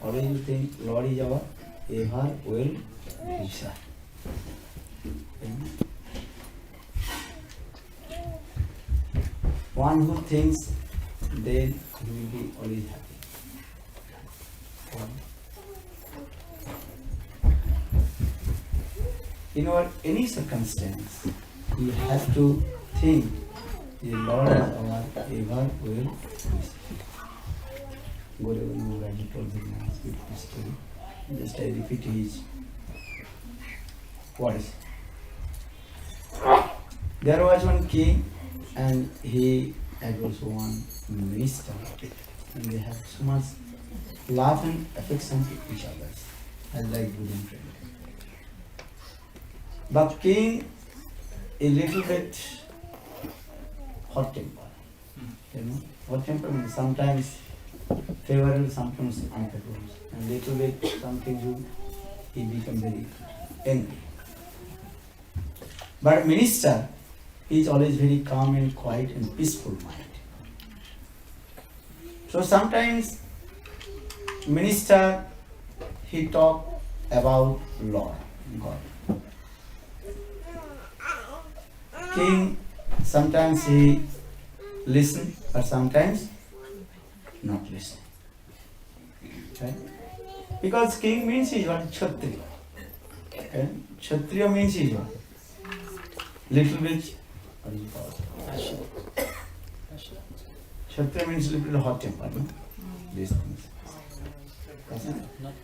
always you think Lord is our ever well wisher. One who thinks, then he will be always happy. In our any circumstance, we have to think the Lord is our ever well wisher. Gurudev Maharaj told very nice beautiful story. Just I repeat his words. There was one king and he had also one minister, and they had so much love and affection to each other, as like good and friend. But king a little bit hot temper. Hot temper means sometimes favorable, sometimes unfavorable, and little bit something good, he become very angry. But minister, he is always very calm and quiet and peaceful mind. So sometimes minister, he talk about Lord, God. King, sometimes he listen, but sometimes not listen. Okay? Because king means he is what? Kshatriya. Okay? Kshatriya means he is what? Little bit, what do you call it? Kshatriya means little bit hot temper, no? These things.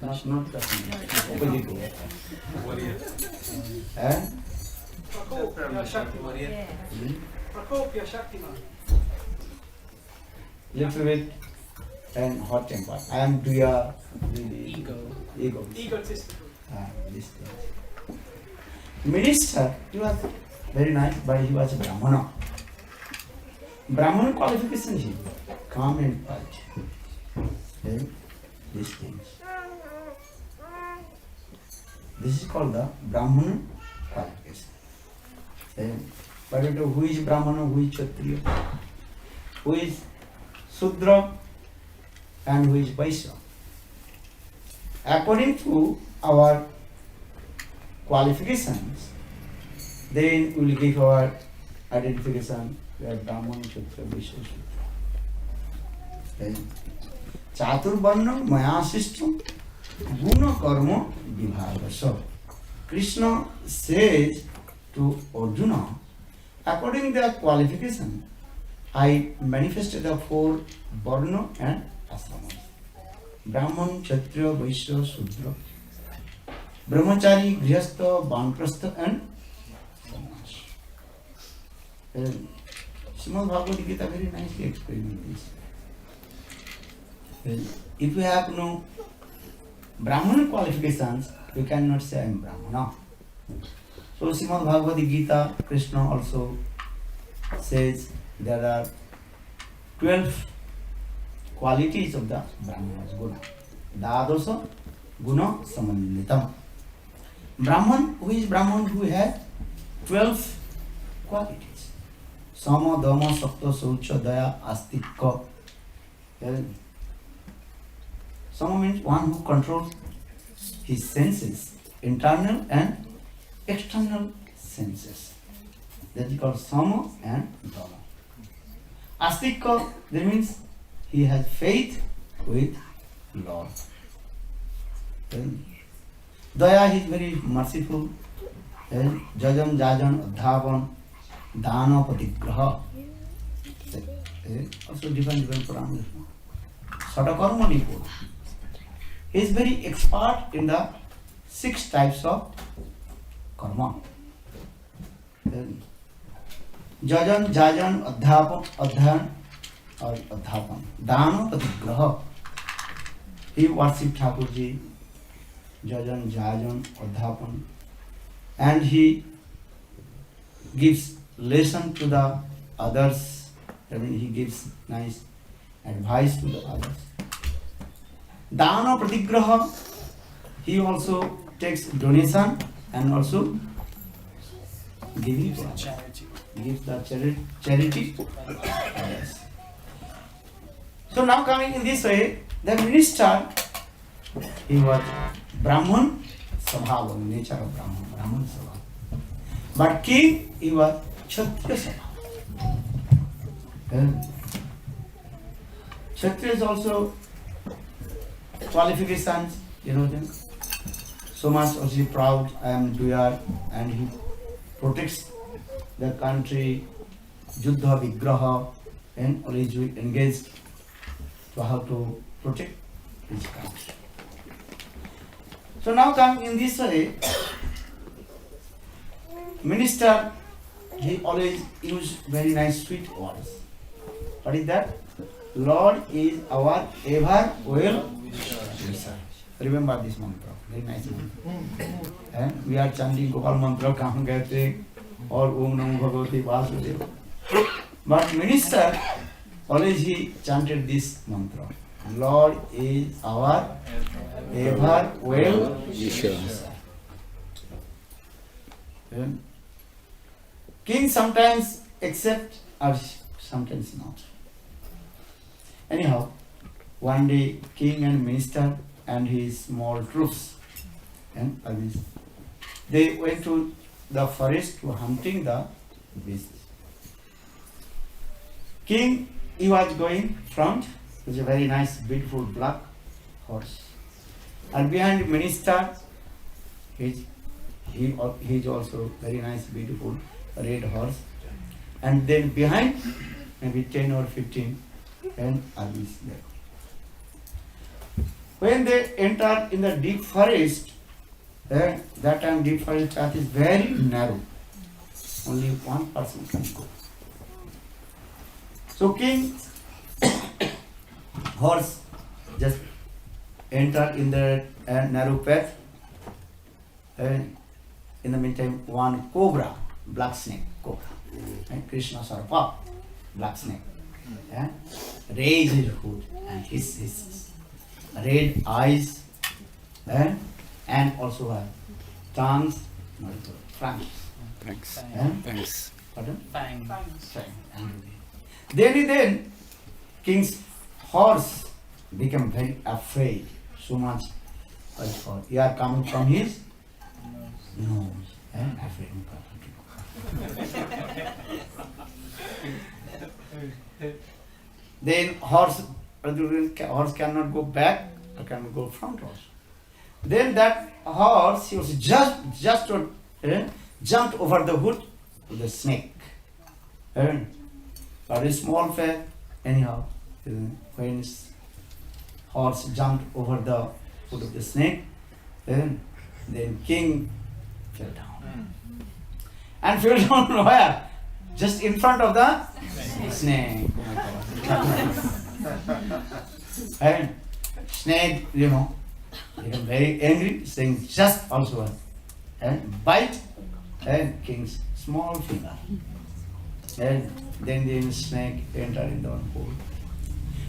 Not opposite to that. And? Little bit and hot temper. I am Priya, really ego. These things. Minister, he was very nice, but he was a Brahmana. Brahmana qualification is calm and quiet. These things. This is called the Brahmana qualification. But who is Brahmana, who is Kshatriya, who is Sudra, and who is Vaishya? According to our qualifications, then we will give our identification. We are Brahmana, Kshatriya, Vaishya, Sudra. Chaturvarna maya system guna karma vibhagasa. Krishna says to Arjuna, according to their qualification, I manifested the 4 varna and ashramas. Brahman, Kshatriya, Vaishya, Sudra, Brahmachari, Grihastha, Banprastha and Sannyas. Srimad Bhagavad Gita very nicely explains this. If you have no Brahmana qualifications, you cannot say I am Brahmana. So Srimad Bhagavad Gita, Krishna also says there are 12 qualities of the Brahmanas guna. Dadasa guna samanitam. Brahman, who is Brahman, who has 12 qualities. Sama, Dhamma, Sakta, Saucha, Daya, Astika. Sama means one who controls his senses, internal and external senses. That is called Sama and Dhamma. Astika, that means he has faith with Lord. Daya, he is very merciful. Jajan, Jajan, Adhavan, Dana, Patigraha. Also different parameters. Satakarma Nipur. He is very expert in the 6 types of karma. Jajan, Jajan, Adhapan, Adhayan or Adhapan. Dana, Patigraha. He worships Thakurji, Jajan, Jajan, Adhapan. And he gives lesson to the others. I mean, he gives nice advice to the others. Dana Pratigraha, he also takes donation and also gives the charity to others. So now coming in this way, the minister, he was Brahman Sabha, nature of Brahman Sabha. But king, he was Kshatriya Sabha. Kshatriya is also qualifications, you know them. So much also proud, I am Duyar, and he protects the country, Juddha Vigraha, and always engaged to how to protect his country. So now come in this way, minister, he always use very nice sweet words. What is that? Lord is our ever well wisher. Remember this mantra, very nice mantra. And we are chanting Gopal mantra, Kam Gayate, or Om Namo Bhagavate Vasudeva. But minister, always he chanted this mantra. Lord is our ever well wisher. King sometimes accept or sometimes not. Anyhow, one day king and minister and his small troops and others, they went to the forest to hunting the beasts. King, he was going front with a very nice, beautiful black horse. And behind minister, he is also very nice, beautiful red horse. And then behind, maybe 10 or 15, and armies there. When they enter in the deep forest, that time deep forest path is very narrow. Only one person can go. So king horse just enter in the narrow path. And in the meantime, one cobra, black snake, cobra, and Krishna Sarpa, black snake, raise his hood and his red eyes, and also tongues, fangs. Thanks. Pardon? Fangs. Then king's horse became very afraid. So much air coming from his nose. Afraid. Then horse cannot go back or cannot go front also. Then that horse, he was just jumped over the hood of the snake. But a small fact, anyhow, when his horse jumped over the foot of the snake, then king fell down. And fell down where? Just in front of the snake. Oh my God. And snake, became very angry, saying just also and bite and king's small finger. And then the snake entered in the hole.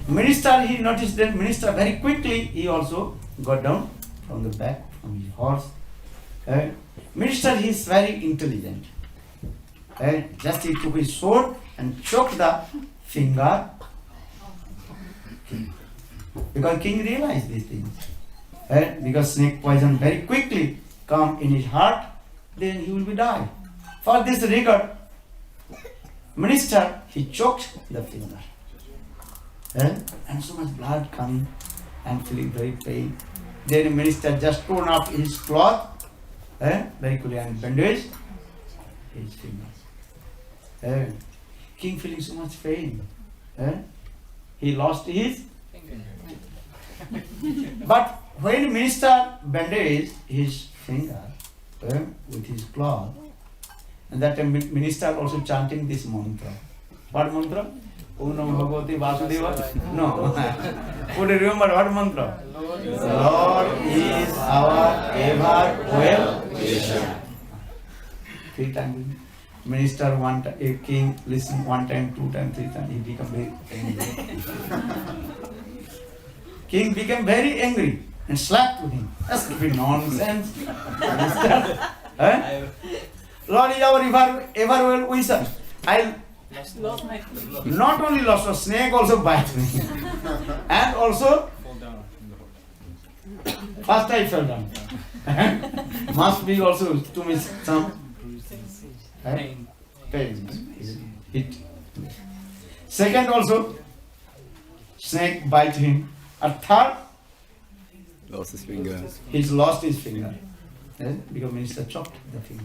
Minister, he noticed that minister very quickly, he also got down from the back from his horse. Minister, he is very intelligent. Just he took his sword and choked the finger. Because king realized these things. Because snake poison very quickly come in his heart, then he will be die. For this regard, minister, he choked the finger. And so much blood coming and feeling very pain. Then minister just torn up his cloth, very quickly, and bandaged his finger. King feeling so much pain. He lost his finger. But when minister bandaged his finger with his cloth, and that time minister also chanting this mantra. What mantra? Om Namo Bhagavate Vasudeva? No. Could you remember what mantra? Lord is our ever well wisher. 3 times. Minister one time, a king listen 1 time, 2 times, 3 times, he become very angry. King became very angry and slapped to him. That's stupid nonsense. Lord is our ever well wisher. I Lost my food. not only lost a snake, also bite me. And also First I fell down. Must be also to me some Pain. pain. Hit. Second also, snake bite him. A third, Lost his finger. he's lost his finger. Because minister chopped the finger.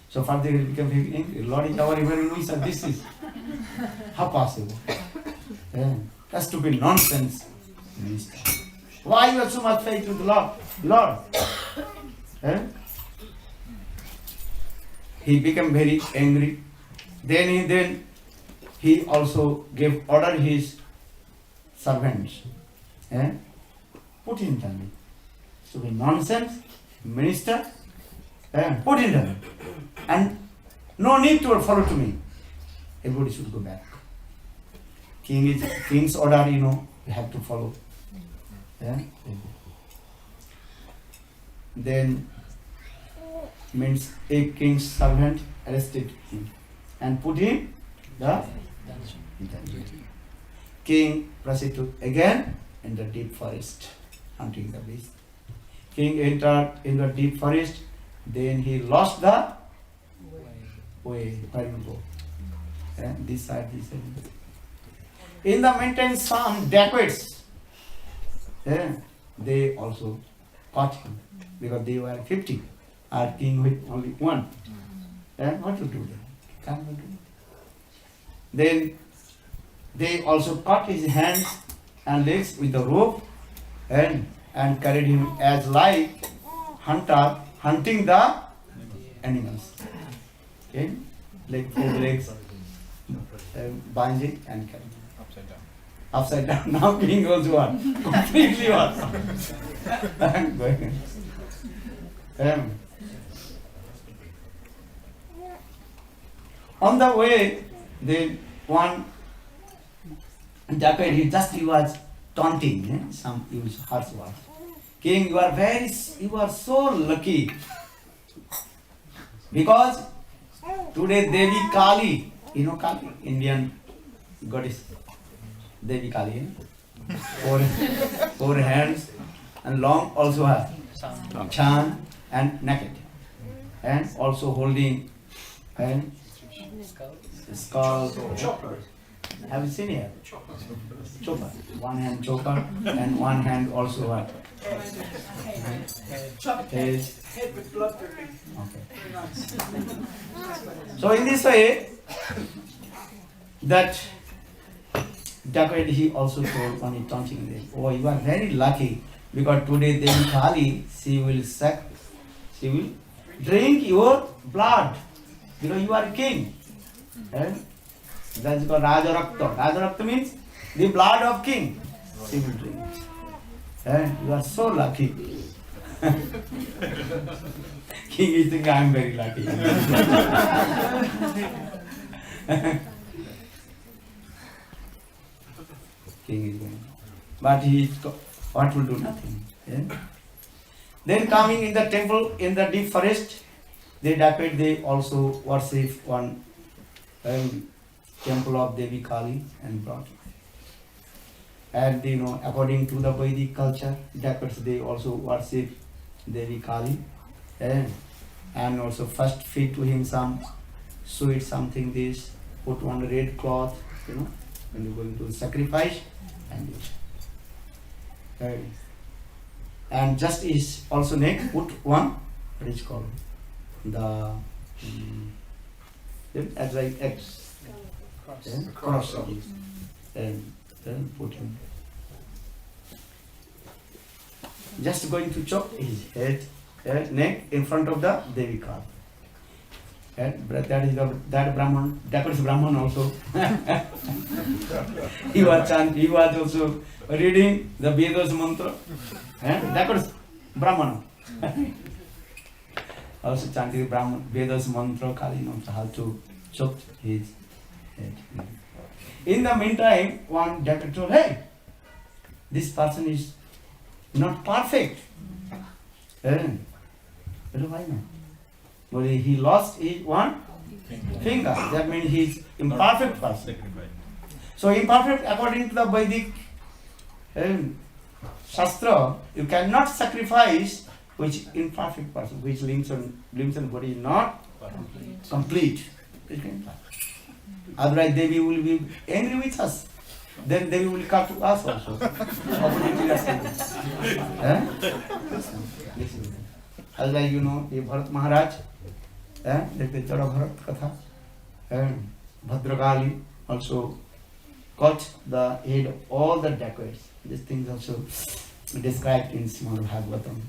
So further he became very angry. Lord is our very sir, this is how possible? That's stupid nonsense, minister. Why you have so much faith with the Lord? Lord. He became very angry. Then he also gave order his servants. Put him down. Stupid nonsense, minister. Put him down. And no need to follow to me. Everybody should go back. King's order, you have to follow. Then means a king's servant arrested him and put him the dungeon. King proceeded again in the deep forest, hunting the beast. King entered in the deep forest, then he lost the way where you go. This side, this side. In the meantime, some dacoits, they also caught him because they were 50, our king with only one. What to do then? Cannot do. Then they also caught his hands and legs with the rope and carried him as like hunter hunting the animals. Okay? Like 4 legs, binding and carrying. Upside down. Now king goes what? Completely what? On the way, one dacoit, he was taunting, some use harsh words. King, you are so lucky because today Devi Kali, Kali, Indian goddess, Devi Kali, 4 hands and long also has chan and naked, and also holding and skull. Have you seen here? Chopper. One hand chopper and one hand also what? Head with blood dripping. Okay. So in this way, that dacoit he also told when he taunting them, oh, you are very lucky because today Devi Kali, she will drink your blood because you are king. That's called Rajarakta. Rajarakta means the blood of king. She will drink. You are so lucky. King is thinking I am very lucky. King is going. But what will do nothing. Then coming in the temple in the deep forest, they also worship one temple of Devi Kali and brought it. And according to the Vedic culture, dacoits they also worship Devi Kali and also first feed to him some sweet something this, put one red cloth, when you're going to sacrifice and eat. And just is also neck put one, what is called the as like X cross and then put him. Just going to chop his head, neck in front of the Devi Kali. And that is that Brahman, that was Brahman also. he was also reading the Vedas mantra. And that was Brahman. Also chanting Brahman, Vedas mantra, Kali mantra, how to chop his head. In the meantime, one dacoit told, hey, this person is not perfect. Why not? Well, he lost his one finger. That means he is imperfect person. So imperfect according to the Vedic Shastra, you cannot sacrifice which imperfect person, which limbs and body is not complete. Otherwise Devi will be angry with us. Then Devi will come to us also. Otherwise, you know, the Bharat Maharaj, the Jada Bharat Katha, and Bhadrakali also cut the head of all the dacoits. These things also described in Srimad Bhagavatam.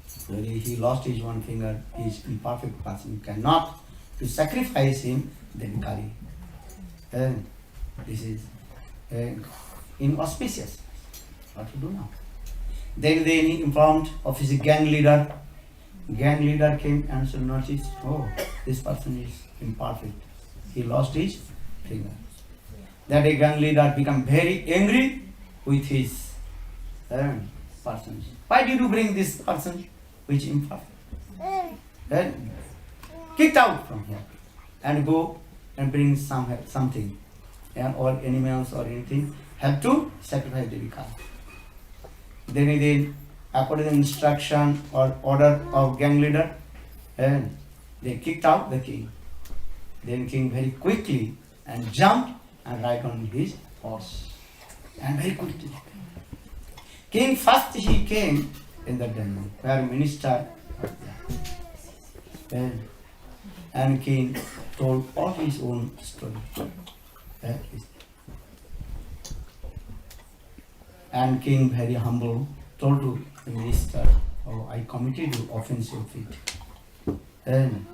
So, he lost his one finger, he is imperfect person. You cannot to sacrifice him, then Kali. And this is inauspicious. What to do now? Then they informed of his gang leader. Gang leader came and said, notice, oh, this person is imperfect. He lost his finger. That a gang leader became very angry with his person. Why did you bring this person which is imperfect? Then kicked out from here and go and bring something. Or animals or anything have to sacrifice the Kali. Then according to the instruction or order of gang leader, and they kicked out the king. Then king very quickly and jumped and ride on his horse. And very quickly. King first he came in the dungeon where minister was there. And king told all his own story. And king very humble told to the minister, oh, I committed you offense your feet. And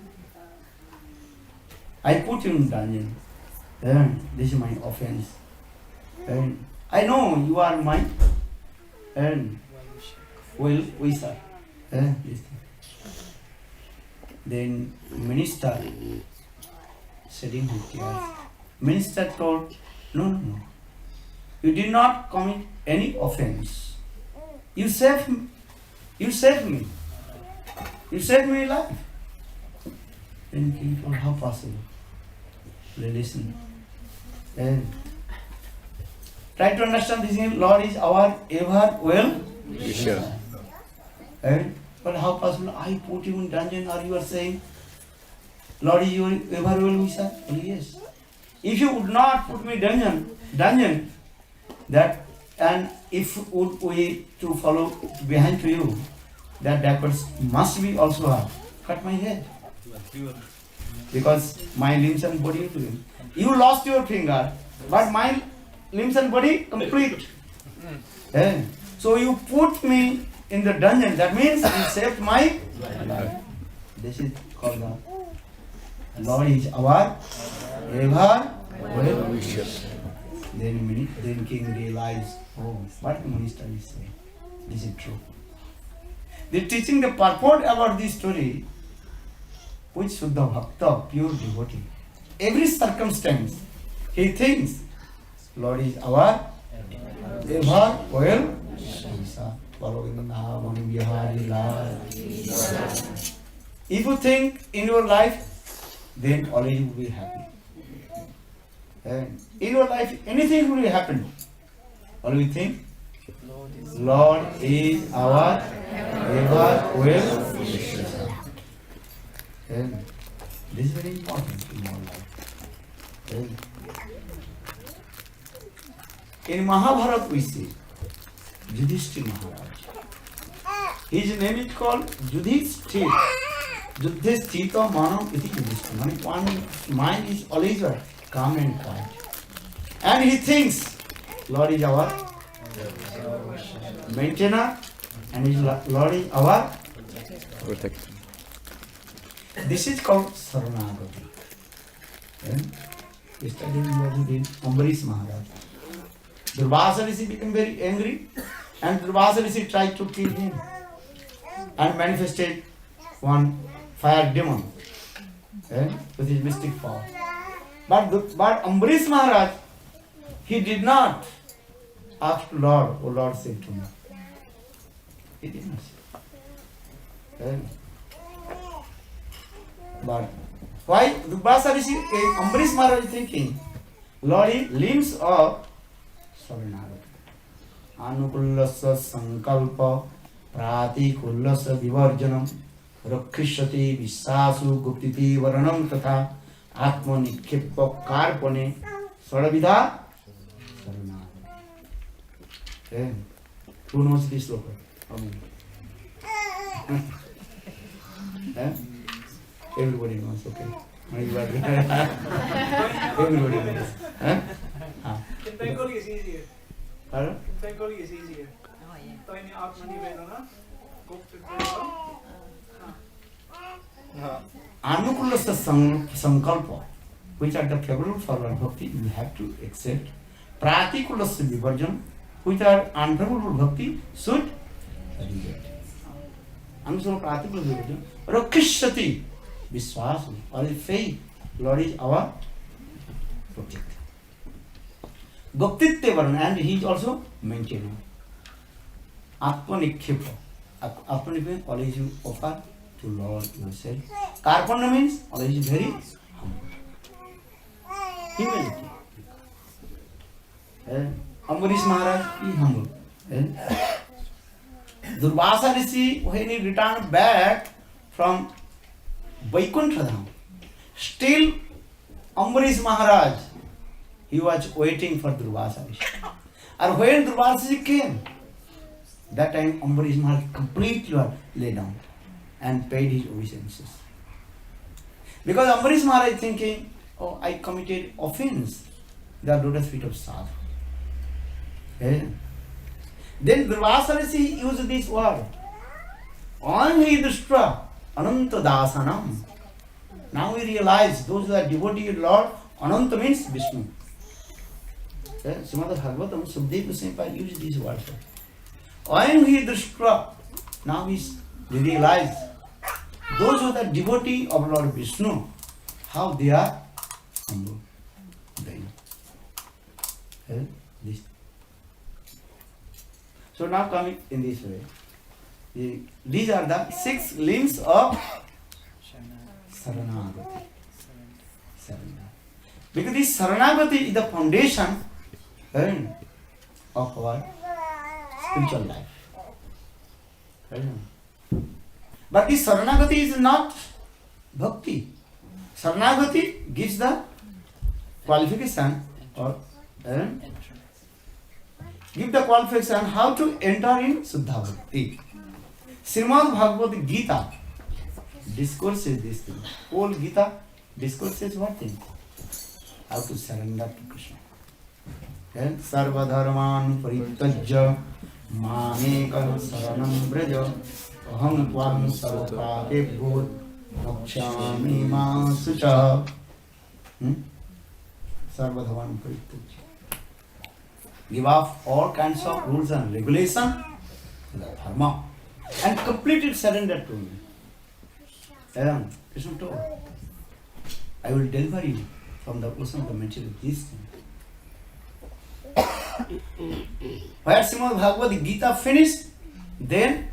I put you in dungeon. And this is my offense. And I know you are my well wisher. Then minister shedding his tears. Minister told, no. You did not commit any offense. You saved me. You saved me. You saved me life. Then king told, how possible? Listen. And try to understand this thing. Lord is our ever well wisher. And but how possible? I put you in dungeon, or you are saying Lord is your ever well wisher? Yes. If you would not put me dungeon, that and if would we to follow behind to you, that backwards must be also have cut my head. Because my limbs and body to him. You lost your finger, but my limbs and body complete. So you put me in the dungeon, that means you saved my life. This is called the Lord is our ever well wisher. Then king realized, oh, what the minister is saying, this is true. The teaching the purport about this story, which Shuddha Bhakta, pure devotee, every circumstance, he thinks, Lord is our ever well wisher. If you think in your life, then always you will be happy. And in your life, anything will happen. Always think, Lord is our ever well wisher. And this is very important in our life. And in Mahabharata we see Yudhishthira Maharaj. His name is called Yudhishthira. Yudhishthira Manav iti Yudhishthira. One mind is always calm and quiet. And he thinks Lord is our maintainer and his Lord is our Protector. This is called Saranagati. Yesterday we were reading Ambarish Maharaj. Durvasa Rishi became very angry and Durvasa Rishi tried to kill him and manifested one fire demon with his mystic power. But Ambarish Maharaj, he did not ask Lord, oh Lord, save to me. He did not say. But why Durvasa Rishi, Ambarish Maharaj is thinking, Lord, limbs of Saranagati. Anukullasa sankalpa pratikulasa vivarjanam rakhishyati visasu guptiti varanam tatha atma nikhipa karpane saradvidha sarana. Okay. Who knows this sloka? Everybody knows, okay. Everybody knows. In Bengali it's easier. Pardon? In Bengali it's easier. Taini Atmani Vedana, Anukulasa sankalpa, which are the favorable for our bhakti, you have to accept. Pratikulasa vivarjan, which are unfavorable bhakti, should reject. Anusana pratikulasa vivarjan. Rakhishyati, Vishwas, or faith, Lord is our protector. Goptitya varana, and he is also maintainer. Atma nikhipa. Atma nikhipa, always you offer to Lord yourself. Karpana means always very humble. Humility. Ambarish Maharaj is humble. Durvasa Rishi, when he returned back from Vaikuntha Dham, still Ambarish Maharaj, he was waiting for Durvasa Rishi. And when Durvasa Rishi came, that time Ambarish Maharaj completely lay down and paid his obeisances. Because Ambarish Maharaj is thinking, oh, I committed offense, the lotus feet of sadhu. Then Durvasa Rishi used this word, Anhidrishtra Ananta Dasanam. Now we realize those who are devotees of Lord, Ananta means Vishnu. Srimad Bhagavatam, Sukadeva Goswami used these words. Anhidrishtra. Now we realize those who are the devotee of Lord Vishnu, how they are humble. This. So now coming in this way, these are the 6 limbs of Saranagati. Because this Saranagati is the foundation of our spiritual life. But this Saranagati is not bhakti. Saranagati gives the qualification or give the qualification how to enter in Suddha Bhakti. Srimad Bhagavad Gita discourses this thing. Whole Gita discourses what thing? How to surrender to Krishna. Sarva dharman parityajya mamekam saranam braja aham tvam sarvapapebhyo lakshami ma sucha. Sarva dharman parityajya. Give up all kinds of rules and regulations, the dharma, and completely surrender to me. Krishna told, I will deliver you from the ocean of the material these things. Where Srimad Bhagavad Gita finished, then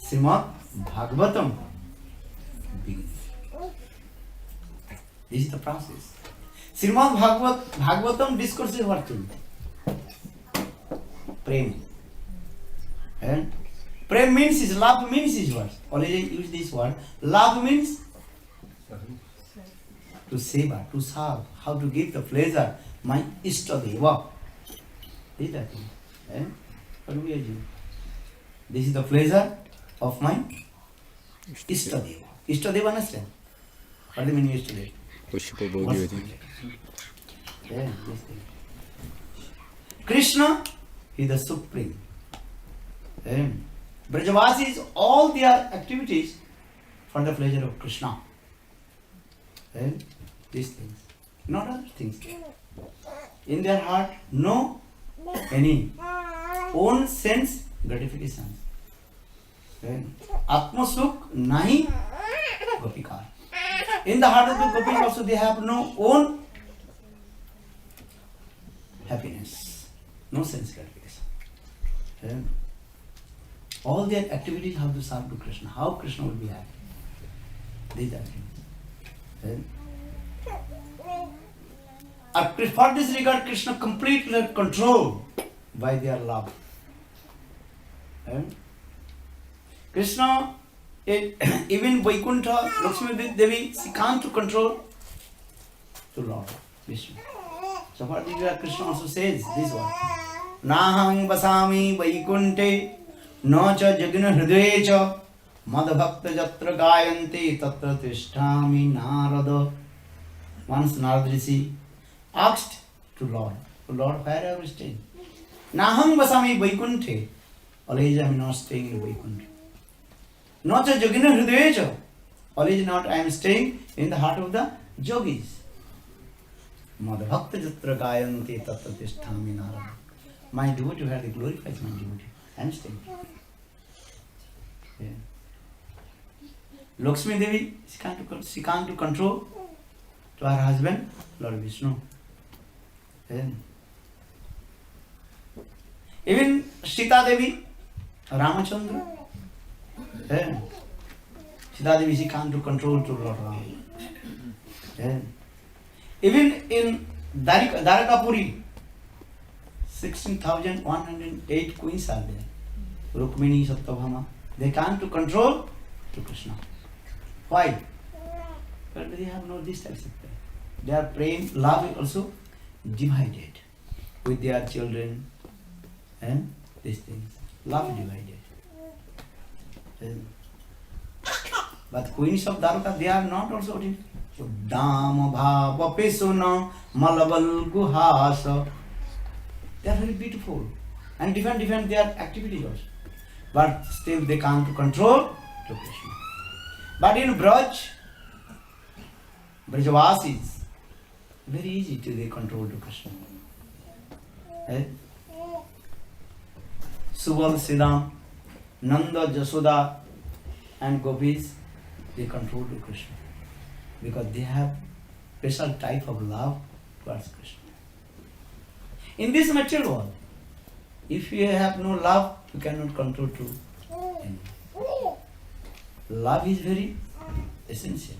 Srimad Bhagavatam begins. This is the process. Srimad Bhagavatam discourses what thing? Prem. And Prem means is love means is what? Already use this word. Love means to seva, to serve, how to give the pleasure. My Ishtadeva. This is that thing. What do we do? This is the pleasure of my Ishtadeva. Ishtadeva understand? What do you mean Ishtadeva? Yeah, this thing. Krishna is the supreme. Brajavasis, all their activities for the pleasure of Krishna. These things, not other things. In their heart, no any own sense gratification. Atma Sukh nahi gopikar. In the heart of the gopis also they have no own happiness, no sense gratification. All their activities have to serve to Krishna. How Krishna will be happy? These are things. For this regard, Krishna completely control by their love. Krishna, even Vaikuntha, Lakshmi Devi, she can't control to Lord Vishnu. So what Krishna also says this one. Nahang vasami Vaikunte no cha jagna hridaye cha madbhakta jatra gayante tatra tishtami narada. Once Narada Rishi asked to Lord, where are you staying? Nahang vasami Vaikunte. Always I am not staying in Vaikuntha. No cha jagna hridaye cha. Always not I am staying in the heart of the yogis. Madhbhakta jatra gayante tatra tishtami narada. My devotee where they glorifies my devotee. I am staying. Yeah. Lakshmi Devi, she can't to control to her husband, Lord Vishnu. Yeah. Even Sita Devi, Ramachandra. Yeah. Sita Devi, she can't to control to Lord Rama. Yeah. Even in Dwarakapuri, 16,108 queens are there. Rukmini, Satyabhama. They can't to control to Krishna. Why? But they have no this type of thing. Their praying, love is also divided with their children and these things. Love divided. But queens of Dwaraka, they are not also divided. So, Dama Bhava Pesuna Malabal Guhasa. They are very beautiful and different their activities also. But still they can't control to Krishna. But in Brajavasis, very easy to they control to Krishna. Subal, Siddham, Nanda, Jasoda and Gopis, they control to Krishna. Because they have special type of love towards Krishna. In this material world, if you have no love, you cannot control to anyone. Love is very essential.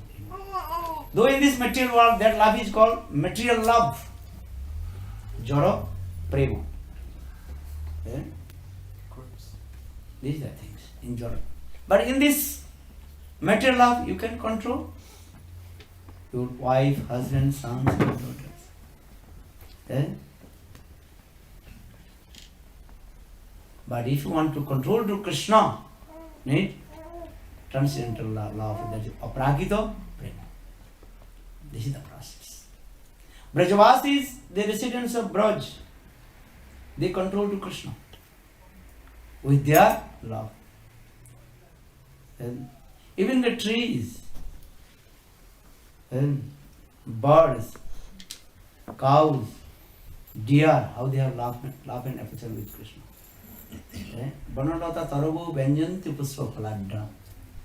Though in this material world, that love is called material love. Jara prema. Yeah? These are things in Jara. But in this material love, you can control your wife, husband, sons, and daughters. Yeah? But if you want to control to Krishna, need transcendental love, that is aprakita prema. This is the process. Brajavasis, the residents of Braj, they control to Krishna with their love. And even the trees, and birds, cows, deer, how they have love and affection with Krishna. Banalata Tarabu Venjanti Pusva Paladda.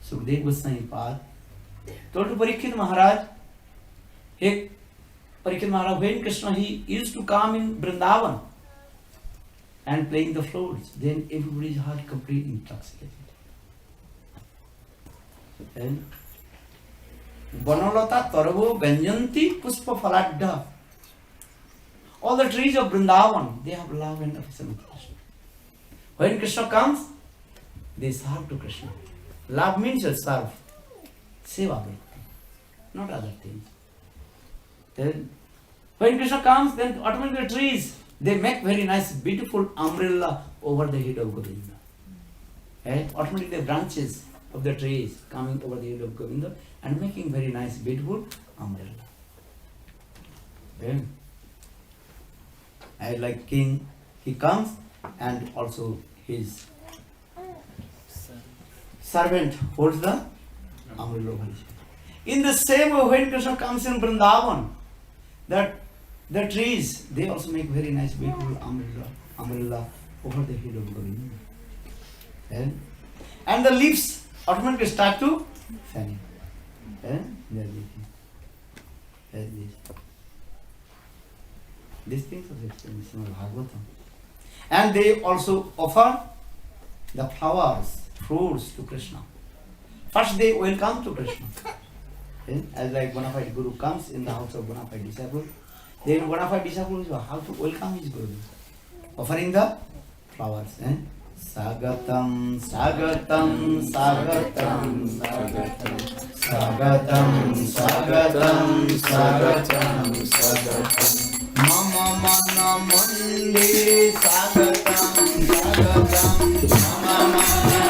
Sukhdev Goswami Pad told to Parikshit Maharaj, hey, Parikshit Maharaj, when Krishna he used to come in Vrindavan and playing the flutes, then everybody's heart completely intoxicated. And Banalata Tarabu Venjanti Pusva Paladda. All the trees of Vrindavan, they have love and affection with Krishna. When Krishna comes, they serve to Krishna. Love means to serve. Seva bhakti, not other things. Then, when Krishna comes, then automatically the trees, they make very nice, beautiful umbrella over the head of Govinda. Automatically the branches of the trees coming over the head of Govinda and making very nice, beautiful umbrella. Then, I like king, he comes and also his servant holds the umbrella over his head. In the same way, when Krishna comes in Vrindavan, that the trees, they also make very nice, beautiful umbrella over the head of Govinda. And the leaves automatically start to fan. These things are explained in Bhagavatam. And they also offer the flowers, fruits to Krishna. First they welcome to Krishna. As like bona fide Guru comes in the house of bona fide disciple, then bona fide disciple is how to welcome his Guru. offering the flowers. Sagatam, Sagatam, Sagatam, Sagatam, Sagatam, Sagatam, Sagatam, Sagatam. Mama Mana Mandi, Sagatam, Sagatam, Mama Mana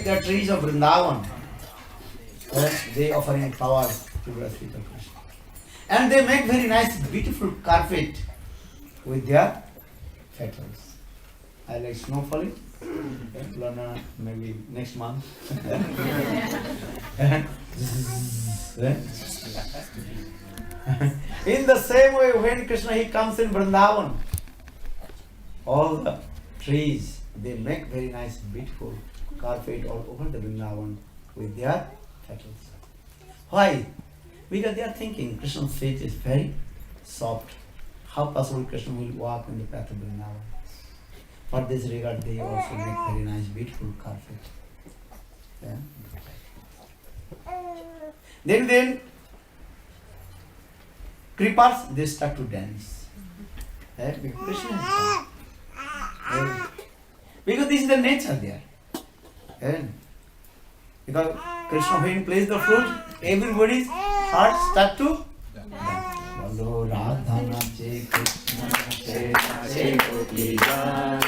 the trees of Vrindavan, they offering flowers to the feet of Krishna. And they make very nice, beautiful carpet with their petals. I like snow falling. Lana, maybe next month. In the same way, when Krishna he comes in Vrindavan, all the trees, they make very nice, beautiful carpet all over the Vrindavan with their petals. Why? Because they are thinking Krishna's feet is very soft. How possible Krishna will walk in the path of Vrindavan? For this regard, they also make very nice, beautiful carpet. Yeah. Then creepers, they start to dance. Yeah, because Krishna is there. Yeah. Because this is the nature there. Yeah. Because Krishna when plays the flute, everybody's heart start to dance. Bolo Radha nache, Krishna nache, nache Gopi Jan.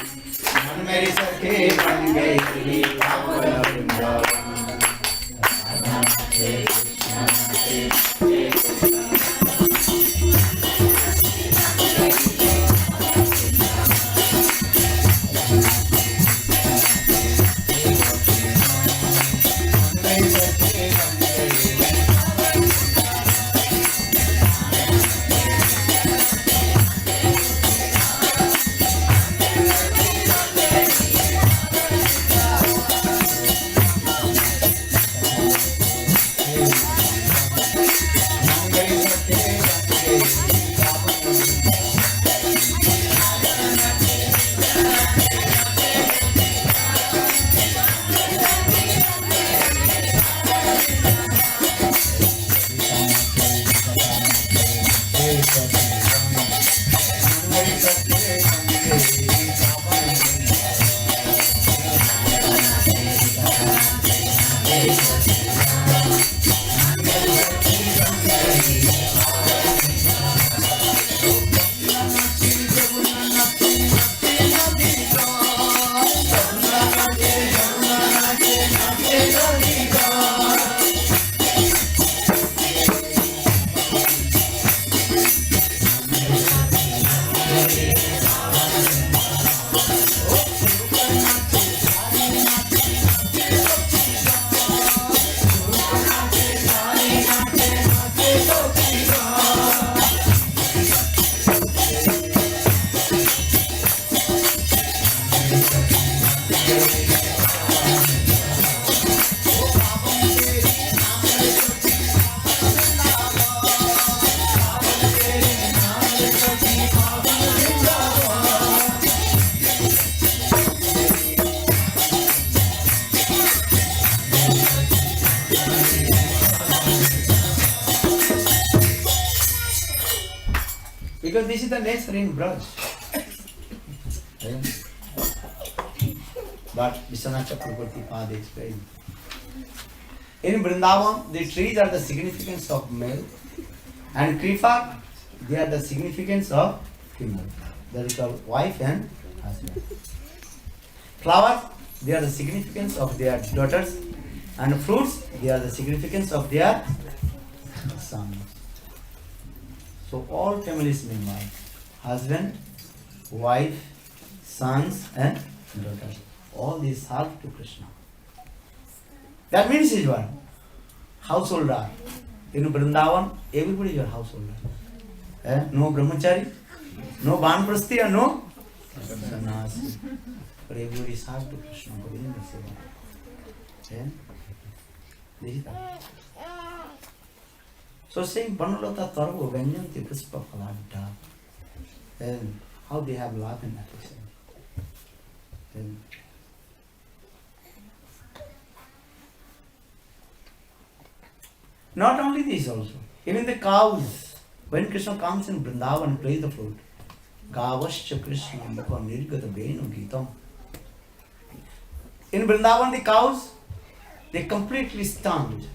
मन मेरी सखे बन गई पावन वृंदावन। राधा नाचे, कृष्ण नाचे, Because this is the nature in Braj. But Vishwanath Chakravarti Pad explained. In Vrindavan, the trees are the significance of male, and Kripa, they are the significance of female. That is called wife and husband. Flowers, they are the significance of their daughters, and fruits, they are the significance of their sons. So all families members, husband, wife, sons and daughters, all these serve to Krishna. That means is what? Householder. In Vrindavan, everybody is your householder. No brahmachari, no banprasti, and no sannyasi. But everybody serve to Krishna. This is that. So saying Banulata Tarvo Venyanti Puspa Phaladha. And how they have love and affection. And not only this also, even the cows, when Krishna comes in Vrindavan and plays the flute, Gavascha Krishna Mukha Nirgata Venu Gitam. In Vrindavan the cows, they completely stunned.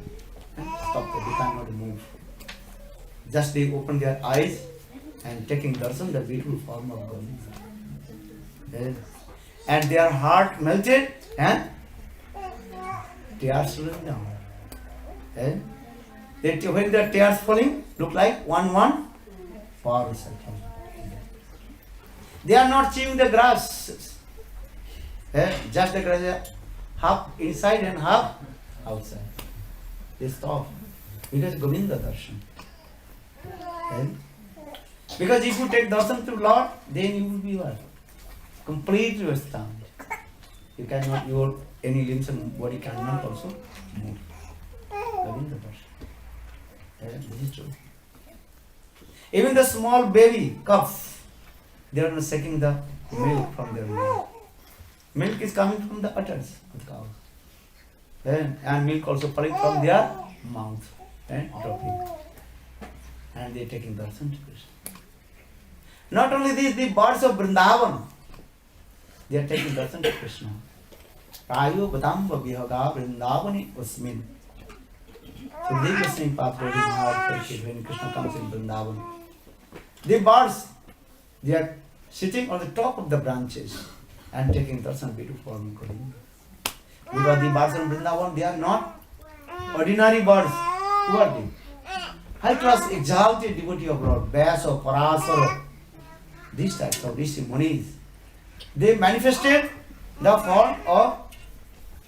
Stop, they cannot move. Just they open their eyes and taking darshan, the beautiful form of God. And their heart melted and tears flowing down. When the tears falling, look like one for circle. They are not chewing the grass. Just the grass, half inside and half outside. They stop. Because Govinda darshan. Because if you take darshan to Lord, then you will be what? Completely astounded. You cannot, any limbs and body cannot also move. Govinda darshan. This is true. Even the small baby calves, they are not sucking the milk from their mouth. Milk is coming from the udders of the cows. And milk also falling from their mouth and dropping. And they are taking darshan to Krishna. Not only this, the birds of Vrindavan, they are taking darshan to Krishna. Prayo Badamba Vihaga Vrindavani Usmin. So they were saying when Krishna comes in Vrindavan. The birds, they are sitting on the top of the branches and taking darshan beautiful form. Because the birds in Vrindavan, they are not ordinary birds. Who are they? High class exalted devotee of Lord, Vyasa, Parasara, these types of Rishi Munis. They manifested the form of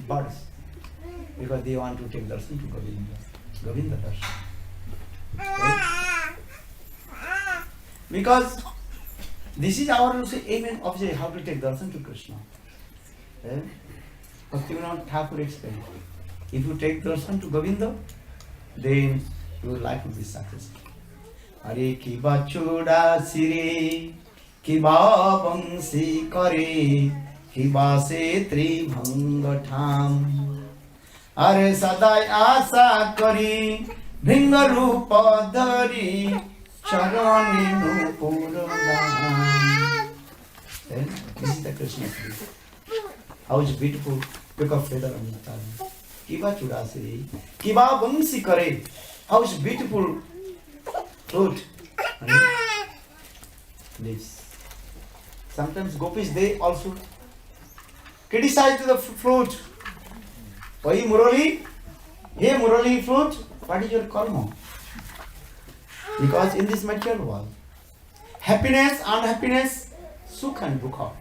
birds because they want to take darshan to Govinda darshan. Because this is our aim and object, how to take darshan to Krishna. Bhaktivinoda Thakur explained, if you take darshan to Govinda, then your life will be successful. Hare kiba choda sire, kiba bangsi kare, kiba se tribhanga tham. Are sadai asa kari, bhinga rupa dhari, charani nupurana. This is the Krishna flute. How is beautiful, pick of feather on the tongue. Kiba choda sire, kiba bangsi kare. How is beautiful flute. This. Sometimes gopis, they also criticize to the flute. Why Murali? Hey Murali flute, what is your karma? Because in this material world, happiness, unhappiness, sukha and dukha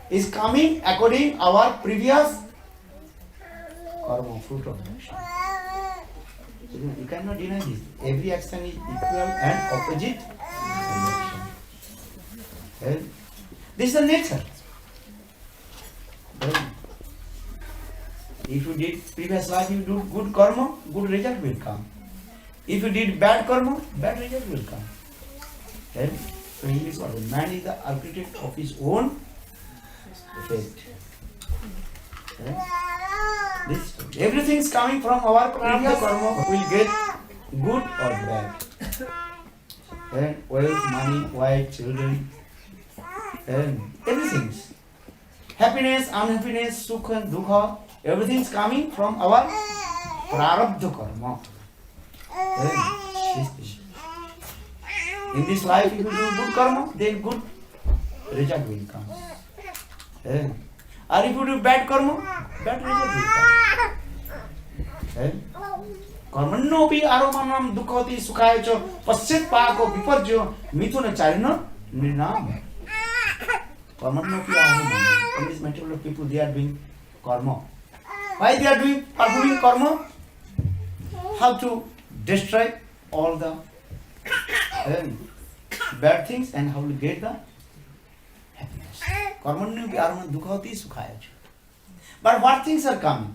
is coming according our previous karma, fruit of action. You cannot deny this. Every action is equal and opposite action. This is the nature. If you did previous life, you do good karma, good result will come. If you did bad karma, bad result will come. So he is what? Man is the architect of his own fate. This, everything is coming from our previous karma. We will get good or bad. and wealth, money, wife, children, and everything. Happiness, unhappiness, sukha and dukha, everything is coming from our prarabdha karma. In this life, if you do good karma, then good result will come. Or if you do bad karma, bad result will come. कर्मण्योपि आरोमणं दुःखवती सुखाय च पश्चात् पाको विपर्ज्य मिथुन चारिण निर्नाम. कर्मण्योपि आरोमणं. In this material people, they are doing karma. Why they are performing karma? How to destroy all the bad things and how to get the happiness. Karmण्योपि आरोमणं दुःखवती सुखाय च. But what things are coming?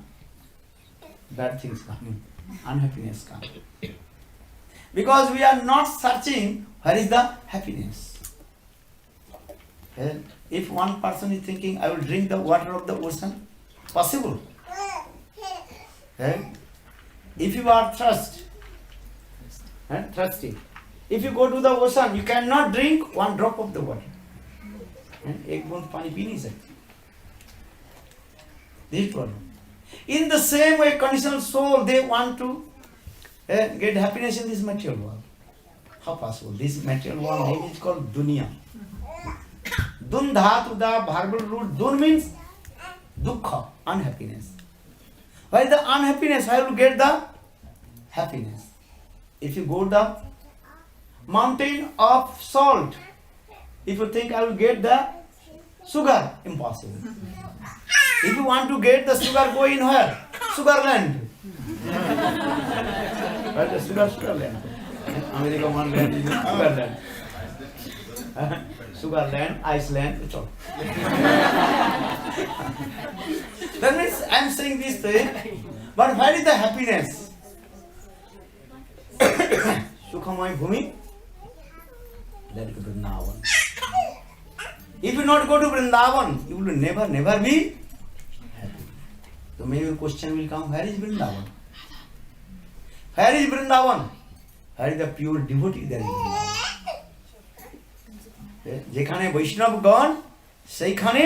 Bad things coming. Unhappiness comes. Because we are not searching where is the happiness. If one person is thinking, I will drink the water of the ocean, possible. If you are thirsty, if you go to the ocean, you cannot drink one drop of the water. एक बूंद पानी P नहीं सकते. This problem. In the same way, conditional soul, they want to get happiness in this material world. How possible? This material world name is called dunya. Dun dhatu da verbal root. Dun means dukkha, unhappiness. Why the unhappiness? How you get the happiness? If you go the mountain of salt, if you think I will get the sugar, impossible. If you want to get the sugar, go in where? Sugarland. Where the Sugarland? America one land is Sugarland. Sugarland, Iceland, it's all. That means I am saying this thing, but where is the happiness? Sukhamay Bhumi? Let go to Vrindavan. If you not go to Vrindavan, you will never be. So maybe your question will come, where is Vrindavan? Where is Vrindavan? Where is the pure devotee? There is Vrindavan. যেখানে বৈষ্ণবগণ সেইখানে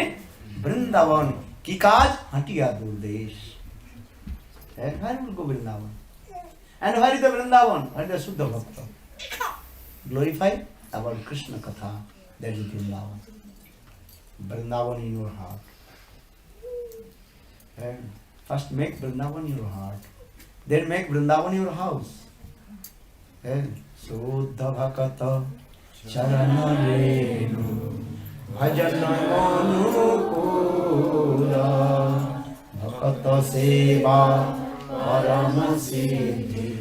বৃন্দাবন কি কাজ হাঁটিয়া দূর দেশ. Where will go Vrindavan? And where is the Vrindavan? Where is the Shuddha Bhakta? Glorify about Krishna Katha. That is Vrindavan. Vrindavan in your heart. First make Vrindavan your heart, then make Vrindavan your house. Suddha Bhakata Charana Renu Bhajana Anukula Bhakata Seva Parama Siddhi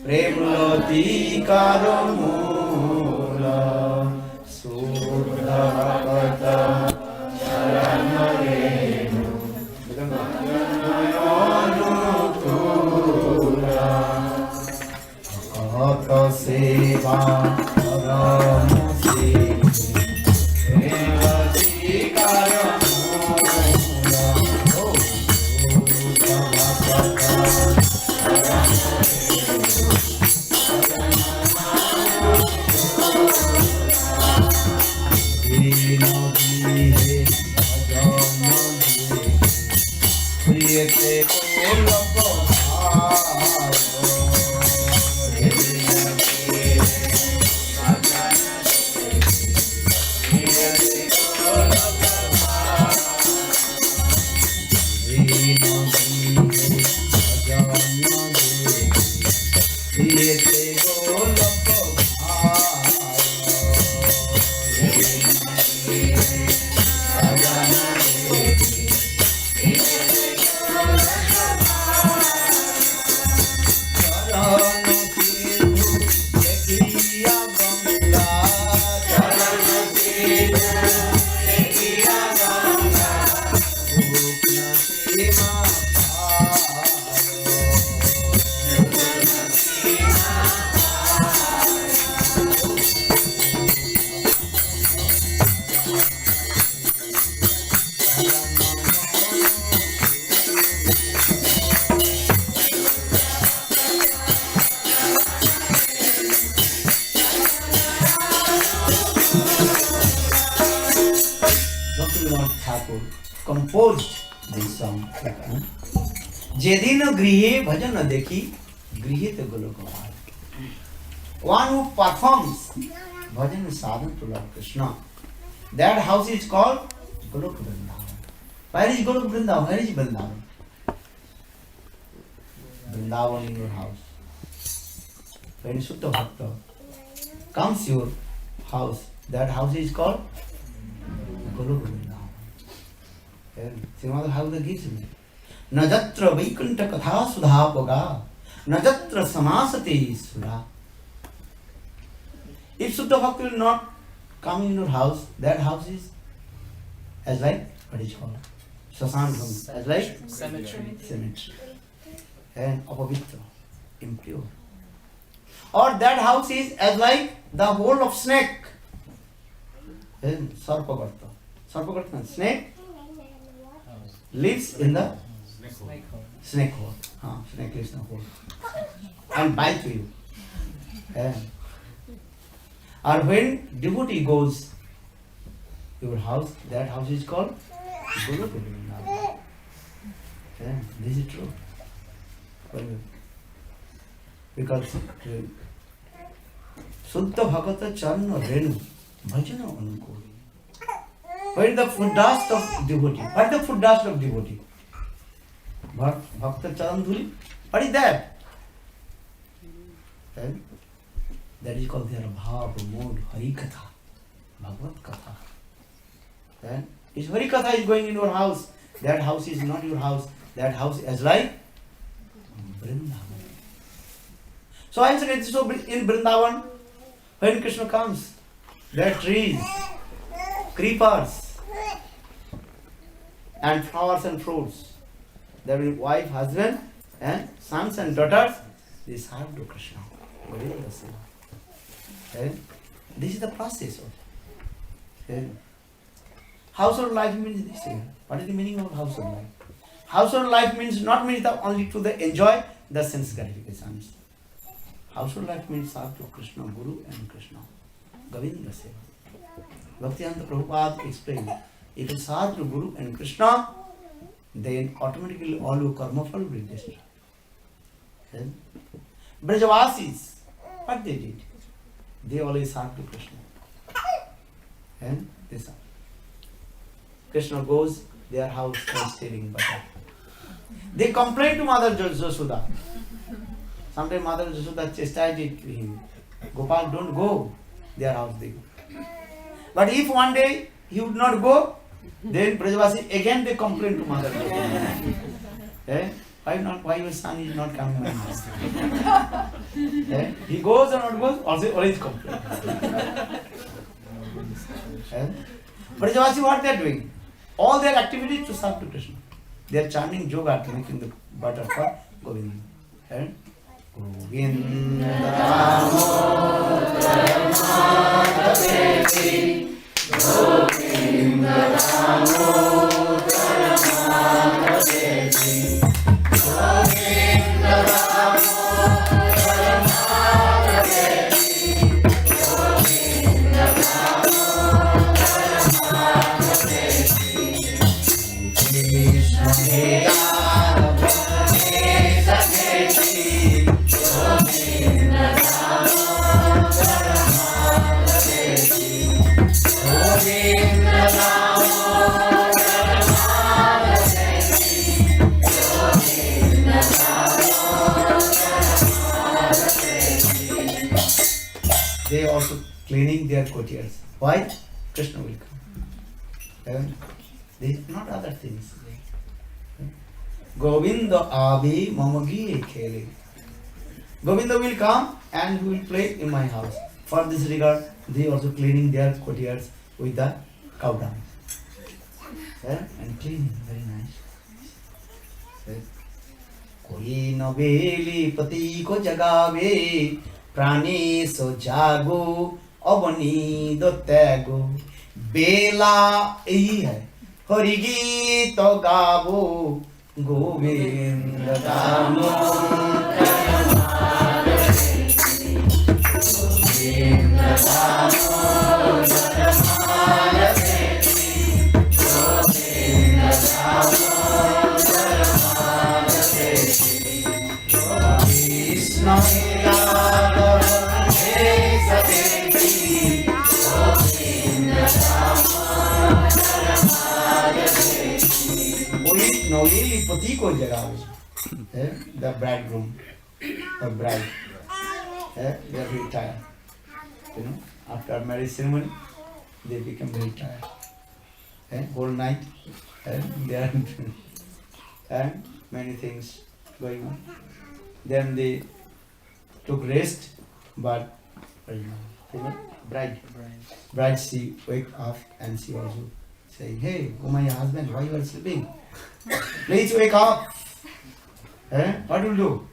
Premlati Karamula Suddha Bhakata Charana Renu Bhakata Seva Parama Siddhi Premlati Karamula Suddha Bhakata therefore composed this song. Jedino grihe bhajan dekhi, grihe te golo gopal. One who performs bhajan sadhana to Lord Krishna, that house is called Golok Vrindavan. Where is Golok Vrindavan? Where is Vrindavan? Vrindavan in your house. When Sutta Bhakta comes your house, that house is called Golok Vrindavan. And Srimad Bhagavata gives me. Najatra Vaikunta Katha Sudhapaga, Najatra Samasate Sudha. If Sutta Bhakti will not come in your house, that house is as like, what is called? Sasantam, as like cemetery. And apavitra, impure. Or that house is as like the hole of snake. And Sarpagartha. Sarpagartha, snake lives in the snake hole. Snake lives in the hole. And bite you. And or when devotee goes your house, that house is called Golok Vrindavan. This is true. Because Sutta Bhagavata Charana Renu Bhajana Anukuri. Where is the foot dust of devotee? What is the foot dust of devotee? Bhakta Charan Dhuli? What is that? That is called their bhava mode, Hari-katha, Bhagavad Katha. Then, if Hari-katha is going in your house, that house is not your house, that house is like Vrindavan. So I am saying, so in Vrindavan, when Krishna comes, there are trees, creepers, and flowers and fruits. There will be wife, husband, and sons and daughters, they serve to Krishna. This is the process of household life means this here. What is the meaning of household life? Household life means not means the only to the enjoy the sense gratifications. Household life means serve to Krishna, Guru and Krishna. Govinda Seva. Bhaktivedanta Prabhupada explained, if you serve to Guru and Krishna, then automatically all your karma fall will destroy. Brajavasis, what they did? They always serve to Krishna. And they serve. Krishna goes their house and stealing butter. They complain to Mother Jashoda. Sometimes Mother Jashoda chastised him. Gopal, don't go their house. They go. But if one day he would not go, then Brajavasi again they complain to Mother Jashoda. Why your son is not coming to my house? He goes or not goes, also always complain. Brajavasi, what they are doing? All their activities to serve to Krishna. They are chanting yoga to making the butter for Govinda. Govinda They also cleaning their courtyards. Why? Krishna will come. They not other things. Govinda Abi Mamagi Khele. Govinda will come and he will play in my house. For this regard, they also cleaning their courtyards with the cow dung. And cleaning, very nice. Koi naveli pati ko jagave prani so jago abani do त्यागो बेला यही है हरि गीत गावो गोविंद दामोदर नौलेली पति को जगावे. The bridegroom or bride, they are very tired. You know, after marriage ceremony, they become very tired. Whole night, there and many things going on. Then they took rest, but bride she wake up and she also saying, "Hey, oh my husband, why you are sleeping? Please wake up. What will do?"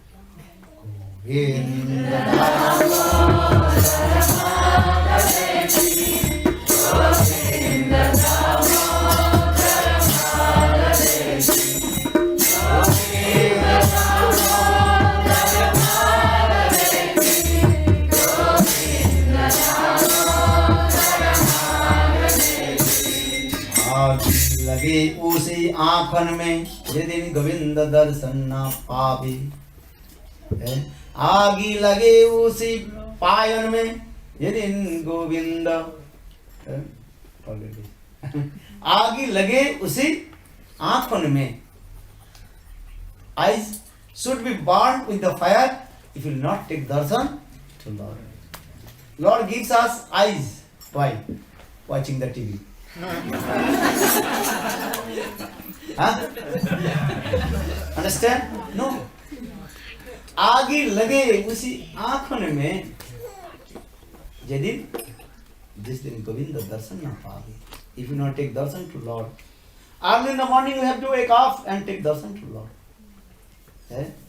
लगे उसी आंखन में ये दिन गोविंद दर्शन न पावे. आगी लगे उसी पायन में ये दिन गोविंद आगी लगे उसी आंखन में. Eyes should be burned with the fire if you will not take darshan to Lord. Lord gives us eyes. Why? Watching the TV. Huh? Understand? No. आगे लगे उसी आंखों में जिस दिन गोविंद दर्शन न पावे. If you not take darshan to Lord, early in the morning you have to wake up and take darshan to Lord.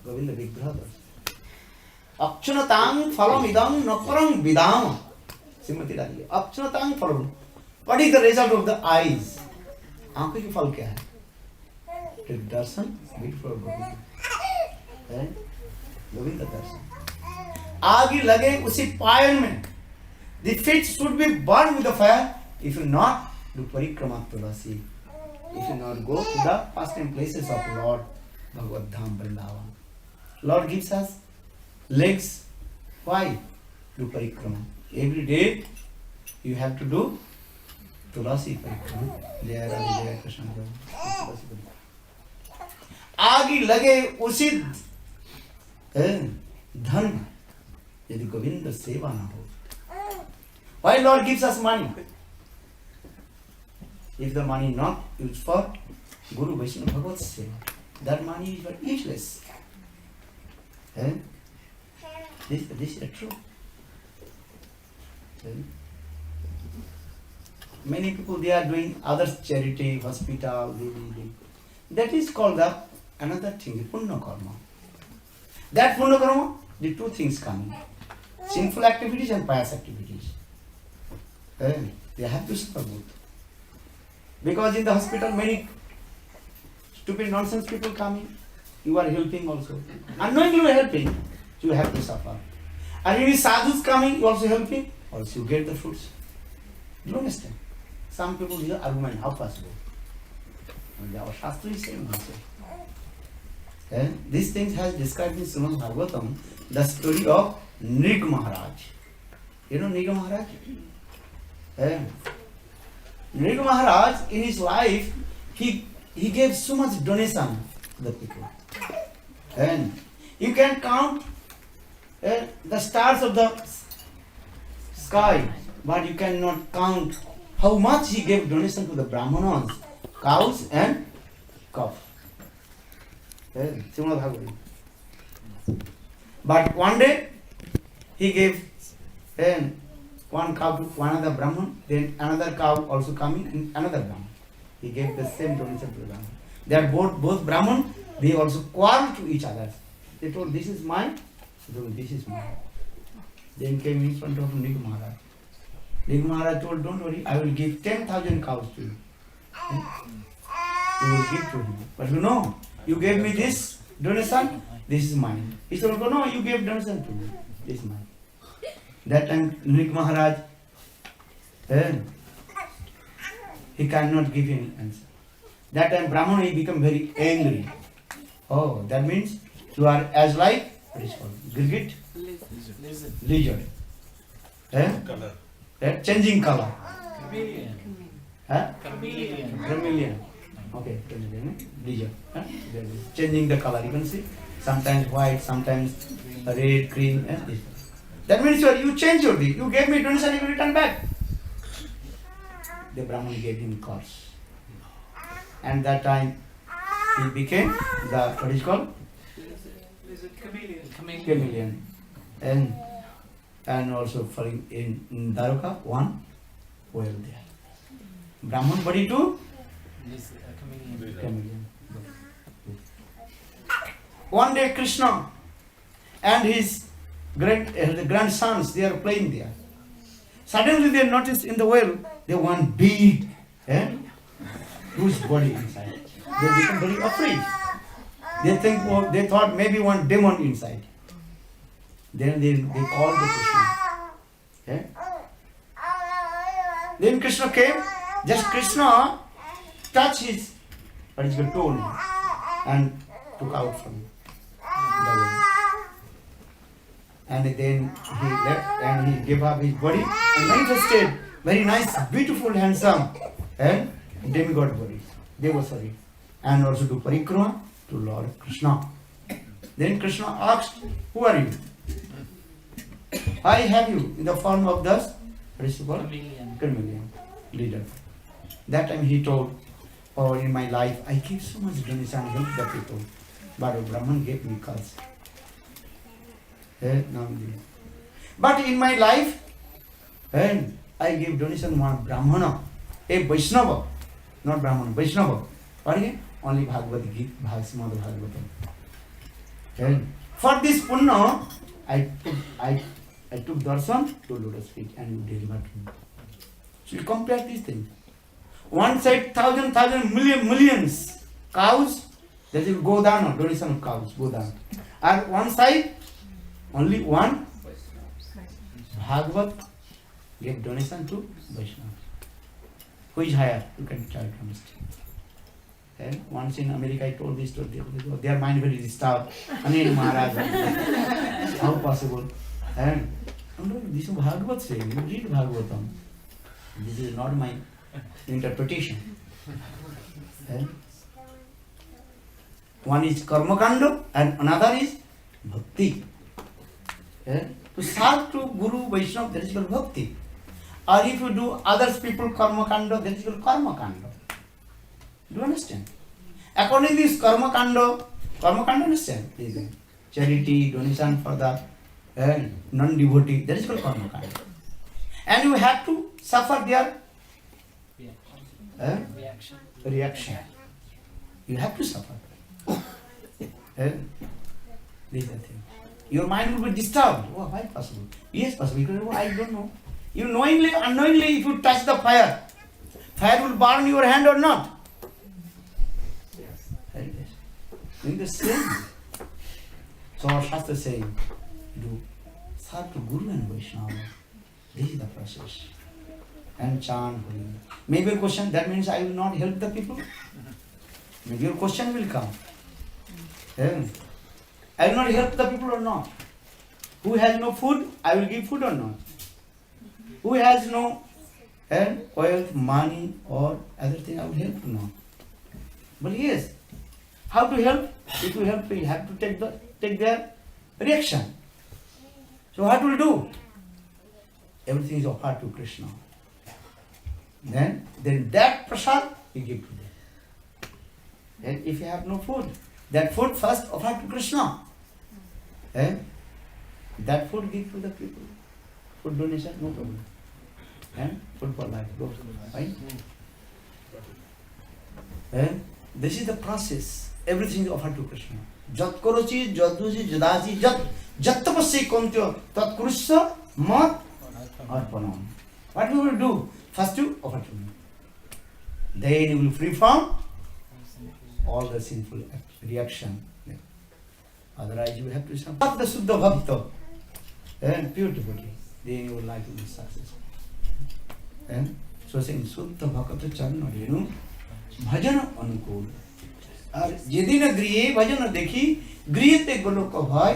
Govinda big brother. Akshunatang phalam idam naparam vidam. Srimati Radhika. Akshunatang phalam. What is the result of the eyes? आंखों की फल क्या है? Take darshan before Govinda. Govind दर्शन. आग लगे उसी पायन में. The feet should be burned with the fire. If you not do parikrama tulasi, if you not go to the pastime places of Lord Bhagavad Dham Vrindavan. Lord gives us legs. Why? Do parikrama. Every day you have to do tulasi parikrama. Jaya Radhe Jaya Krishna. आग लगे उसी धन यदि गोविंद सेवा ना हो. Why Lord gives us money? If the money not used for Guru Vaishnava Bhagavad Seva, that money is useless. This is true. Many people they are doing other charity, hospital, that is called the another thing, the punya karma. That punya karma, the two things come: sinful activities and pious activities. They have to suffer both. Because in the hospital, many stupid nonsense people coming. You are helping also. Unknowingly you are helping, so you have to suffer. And if sadhus coming, you also helping, also you get the fruits. Do you understand? Some people here argument, how possible? And our Shastra is saying also. These things has described in Srimad Bhagavatam, the story of Nrig Maharaj. You know Nrig Maharaj? Nrig Maharaj, in his life, he gave so much donation to the people. And you can count the stars of the sky, but you cannot count how much he gave donation to the Brahmanas, cows and calf. But one day, he gave one cow to another Brahman, then another cow also coming, and another Brahman. He gave the same donation to the Brahman. They are both Brahman, they also quarrel to each other. They told, this is mine, this is mine. Then came in front of Nrig Maharaj. Nrig Maharaj told, don't worry, I will give 10,000 cows to you. You will give to him. But you know, you gave me this donation, this is mine. He said, oh, no, you gave donation to me, this is mine. That time, Nrig Maharaj, he cannot give any answer. That time, Brahman, he become very angry. Oh, that means you are as like, what is called, Girgit? Lizard. Color. Changing color. Chameleon. Chameleon. Okay, bleacher. Changing the color. You can see sometimes white, sometimes red, green. This. That means you change your deed. You gave me donation, you return back. The Brahman gave him curse. And that time he became the, what is called? Is it chameleon? Chameleon. And also falling in Dwarka, one well there. Brahman body too? Chameleon. One day Krishna and his grandsons, they are playing there. Suddenly they noticed in the well, they one big, huge body inside. They become very afraid. They thought maybe one demon inside. Then they called the Krishna. Then Krishna came. Just Krishna touched his toe and took out from the well. And then he left and he gave up his body and manifested very nice, beautiful, handsome and demigod body. Devasari. And also to parikrama to Lord Krishna. Then Krishna asked, who are you? I have you in the form of the chameleon leader. That time he told, oh, in my life I give so much donation and help the people, but Brahman gave me curse. But in my life, I give donation one Brahmana, a Vaishnava, not Brahmana, Vaishnava. What again? Only Bhagavad Gita, Bhagavad Bhagavatam. For this punna, I took darshan to lotus feet and you delivered me. So you compare these things. One side, thousand, millions cows, that is Godana, donation of cows, Godana. And one side, only one Bhagavat gave donation to Vaishnava. Who is higher? You can try to understand. And once in America I told this story, their mind very disturbed. Anil Maharaj, how possible? And this is Bhagavat saying, you read Bhagavatam. This is not my interpretation. One is Karma Kanda and another is Bhakti. To serve to Guru Vaishnava, that is called Bhakti. Or if you do others people Karma Kanda, that is called Karma Kanda. Do you understand? According to this Karma Kanda, understand? Charity, donation for the non-devotee, that is called Karma Kanda. And you have to suffer their reaction. You have to suffer. This is the thing. Your mind will be disturbed. Oh, why possible? Yes, possible. Because I don't know. You knowingly, unknowingly, if you touch the fire, fire will burn your hand or not? Yes. Doing the same. So our Shastra saying, do serve to Guru and Vaishnava. This is the process. And chant holy. Maybe a question, that means I will not help the people? Maybe your question will come. I will not help the people or not? Who has no food, I will give food or not? Who has no wealth, money or other thing, I will help or not? But yes, how to help? If you help, you have to take their reaction. So what will do? Everything is offered to Krishna. Then that prasad you give to them. And if you have no food, that food first offered to Krishna. That food give to the people. Food donation, no problem. Food for life, go. Right? This is the process. Everything is offered to Krishna. Jat korochi, jaduji, jadaji, jat tapasya kontyo, tat kurusya, mat, arpanam. What we will do? First you offer to me. Then you will free from all the sinful reaction. Otherwise you have to suffer the Suddha Bhakta and pure devotee. Then your life will be successful. So saying Suddha Bhakta Charna Renu Bhajana Anukul. और जेदिन गृहे भजन देखी गृहते गोलोक भय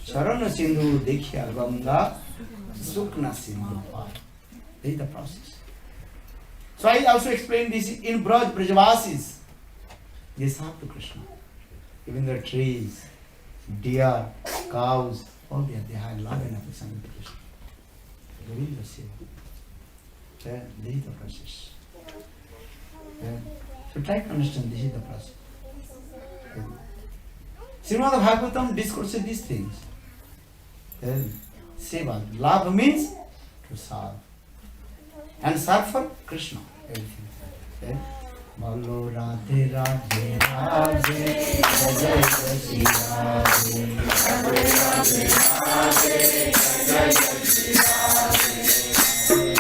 शरण सिंधु देखिया गंगा सुख न सिंधु पाय. This is the process. So I also explained this in Brajvasis. They serve to Krishna. Even the trees, deer, cows, all they had love and affection with Krishna. Govinda Seva. This is the process. So try to understand, this is the process. Srimad Bhagavatam discourses these things. Seva. Love means to serve. And serve for Krishna. Everything. Bolo Radhe Radhe Radhe Jai Jai Shri Radhe Radhe Radhe Radhe Jai Jai Shri Radhe Radhe Radhe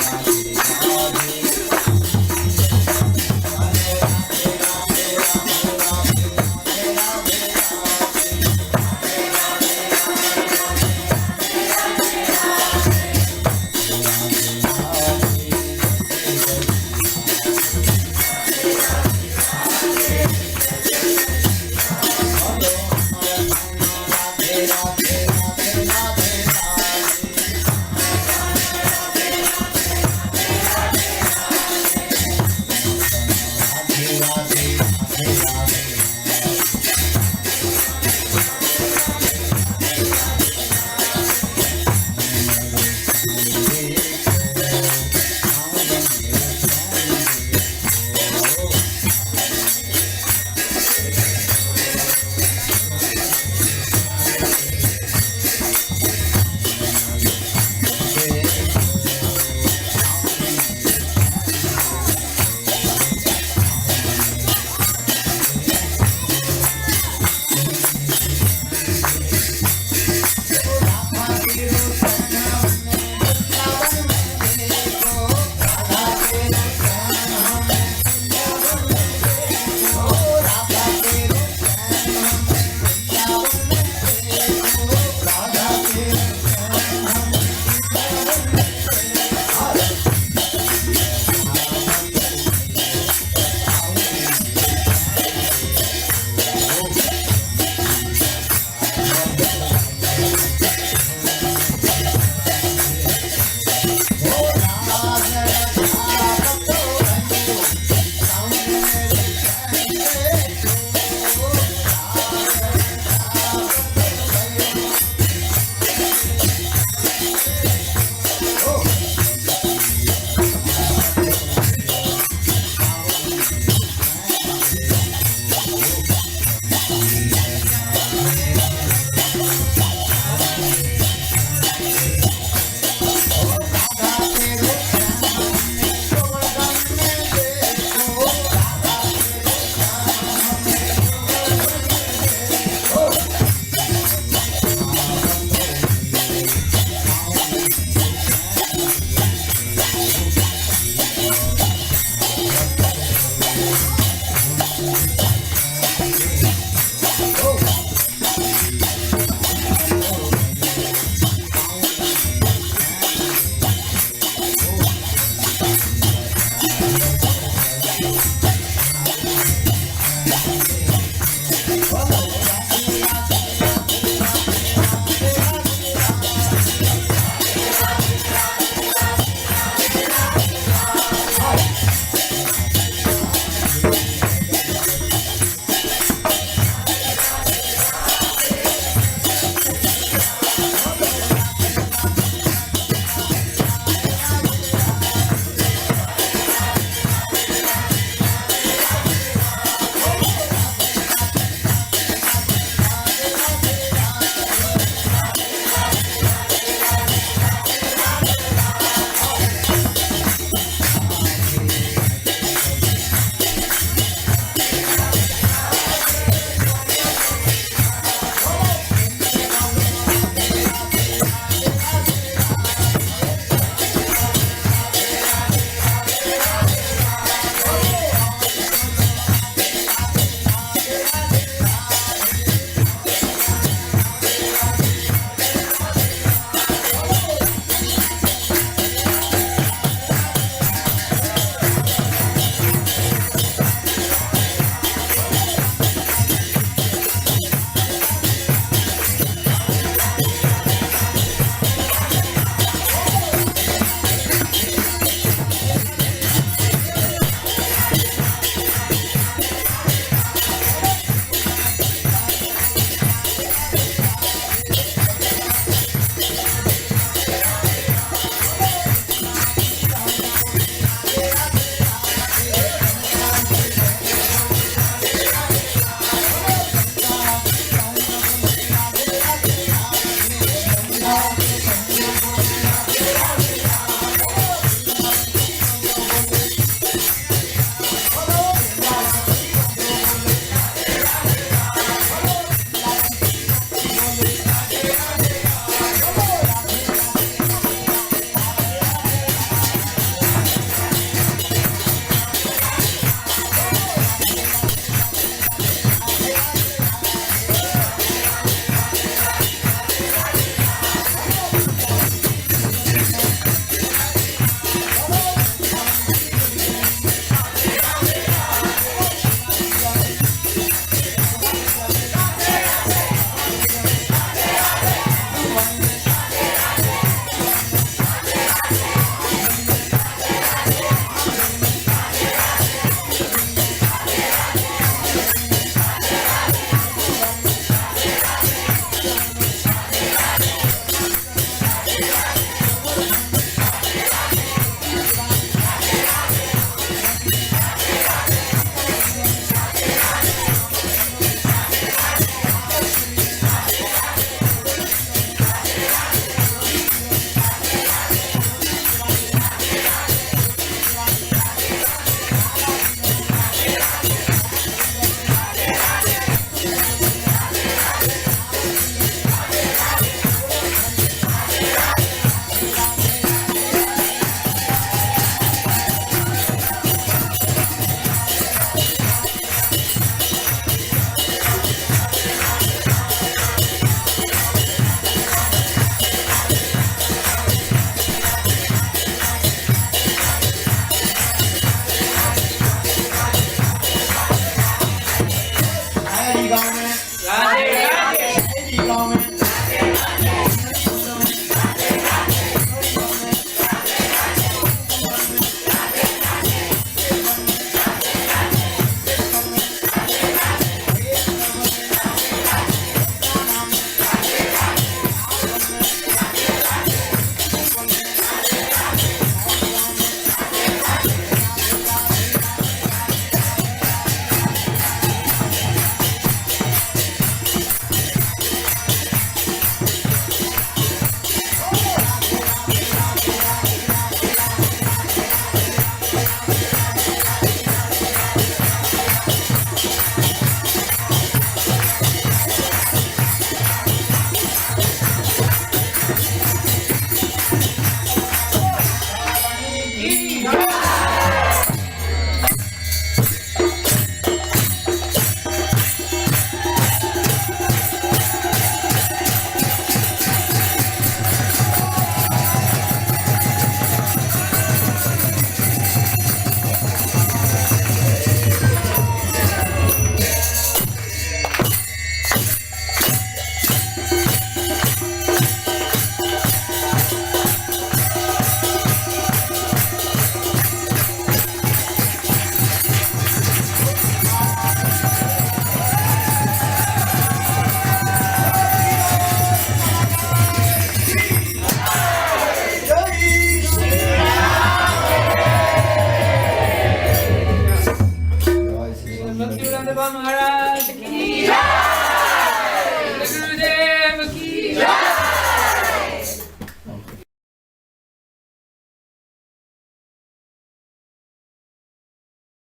गांव में राधे